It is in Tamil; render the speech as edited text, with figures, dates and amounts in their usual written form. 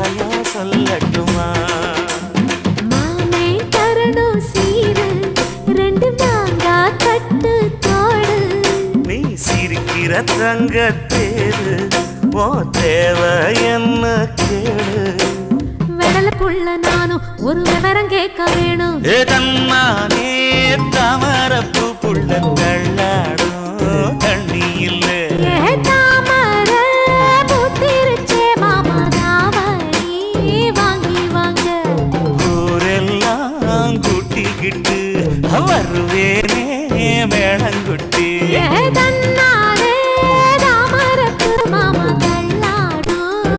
முறையா சொல்லட்டுமா? மாமே தரணும் சீரு, ரெண்டு மாங்கா கட்டு தோடு. நீ சிரிக்கிற தங்கத்தேரு, ஓ தேவை என்ன கேடு. வெடல புள்ள நானும் ஒரு விவரம் கேட்க வேணும். ஏதன்னானே தாமரப்பூ புள்ள தள்ளாடும் தண்ணி இல்லை. தாமர பூத்திருச்சே மாமா தாவணி வாங்கி வாங்க. ஊரெல்லாம் கூட்டிக்கிட்டு வருவேனே மேளங்குட்டி. தன்ன